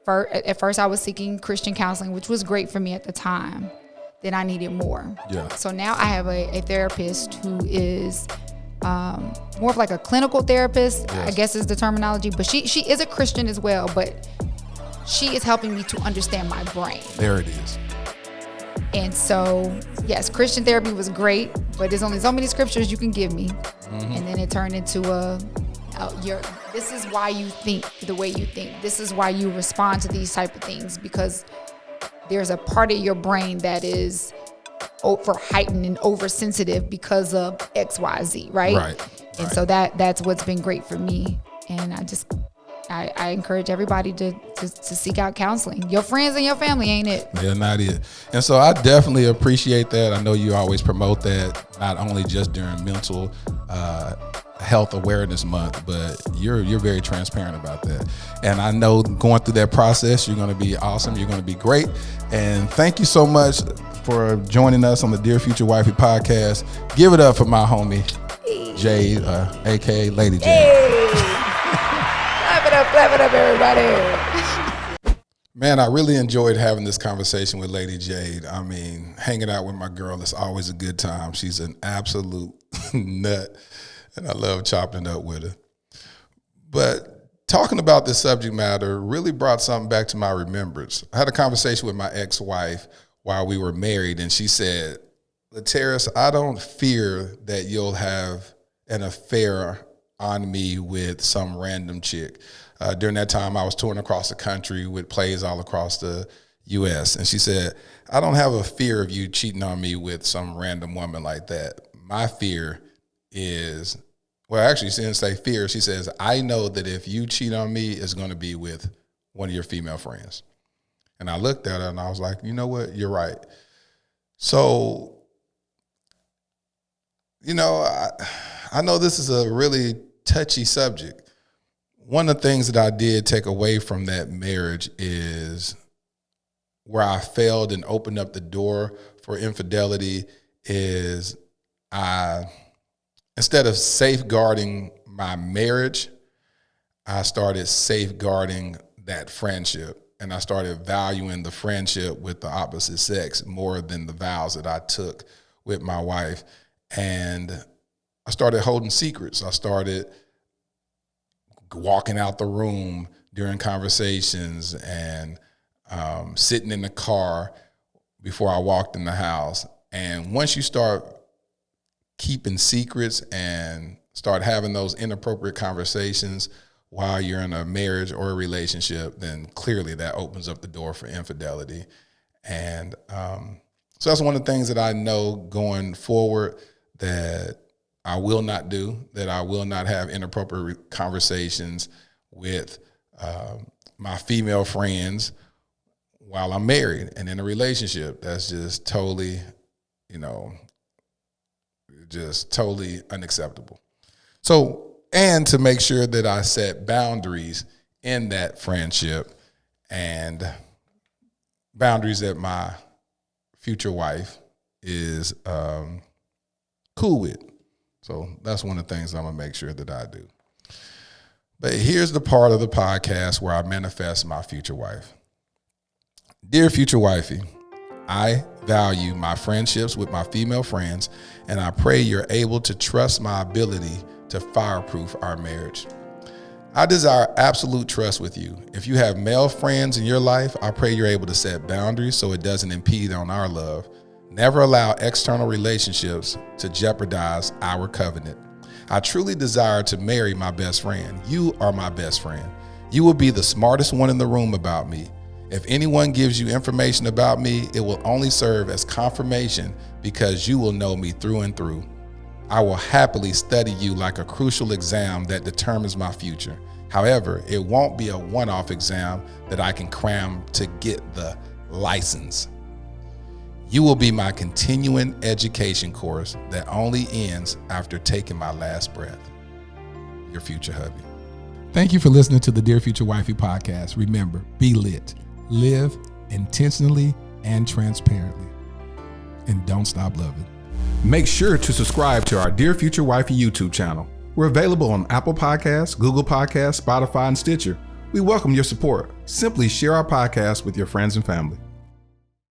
S2: at first I was seeking Christian counseling, which was great for me at the time. Then I needed more.
S1: Yeah.
S2: So now I have a therapist who is more of like a clinical therapist,
S1: yes.
S2: I guess is the terminology. But she is a Christian as well, but she is helping me to understand my brain.
S1: There it is.
S2: And so, yes, Christian therapy was great, but there's only so many scriptures you can give me. Mm-hmm. And then it turned into this is why you think the way you think. This is why you respond to these type of things, because there's a part of your brain that is over heightened and oversensitive because of X, Y, Z, right?
S1: Right.
S2: And so that's what's been great for me. And I encourage everybody to seek out counseling. Your friends and your family ain't it.
S1: They're not it. And so I definitely appreciate that. I know you always promote that, not only just during mental health awareness month, but you're very transparent about that. And I know going through that process, you're going to be awesome. You're going to be great. And thank you so much for joining us on the Dear Future Wifey podcast. Give it up for my homie, Jade, aka Lady Jade.
S2: Hey. Clap it up, everybody.
S1: Man, I really enjoyed having this conversation with Lady Jade. I mean, hanging out with my girl is always a good time. She's an absolute nut, and I love chopping it up with her. But talking about this subject matter really brought something back to my remembrance. I had a conversation with my ex-wife while we were married, and she said, "Lateris, I don't fear that you'll have an affair on me with some random chick." During that time, I was touring across the country with plays all across the U.S. And she said, "I don't have a fear of you cheating on me with some random woman like that. My fear is," well, actually, she didn't say fear. She says, "I know that if you cheat on me, it's going to be with one of your female friends." And I looked at her and I was like, you know what? You're right. So, I know this is a really touchy subject. One of the things that I did take away from that marriage is where I failed and opened up the door for infidelity is instead of safeguarding my marriage, I started safeguarding that friendship. And I started valuing the friendship with the opposite sex more than the vows that I took with my wife. And I started holding secrets. I started walking out the room during conversations and sitting in the car before I walked in the house. And once you start keeping secrets and start having those inappropriate conversations while you're in a marriage or a relationship, then clearly that opens up the door for infidelity. And so that's one of the things that I know going forward that I will not do, that I will not have inappropriate conversations with my female friends while I'm married and in a relationship. That's just totally, just totally unacceptable. So, and to make sure that I set boundaries in that friendship and boundaries that my future wife is cool with. So that's one of the things I'm going to make sure that I do. But here's the part of the podcast where I manifest my future wife. Dear future wifey, I value my friendships with my female friends, and I pray you're able to trust my ability to fireproof our marriage. I desire absolute trust with you. If you have male friends in your life, I pray you're able to set boundaries so it doesn't impede on our love. Never allow external relationships to jeopardize our covenant. I truly desire to marry my best friend. You are my best friend. You will be the smartest one in the room about me. If anyone gives you information about me, it will only serve as confirmation because you will know me through and through. I will happily study you like a crucial exam that determines my future. However, it won't be a one-off exam that I can cram to get the license. You will be my continuing education course that only ends after taking my last breath. Your future hubby.
S3: Thank you for listening to the Dear Future Wifey podcast. Remember, be lit, live intentionally and transparently, and don't stop loving. Make sure to subscribe to our Dear Future Wifey YouTube channel. We're available on Apple Podcasts, Google Podcasts, Spotify, and Stitcher. We welcome your support. Simply share our podcast with your friends and family.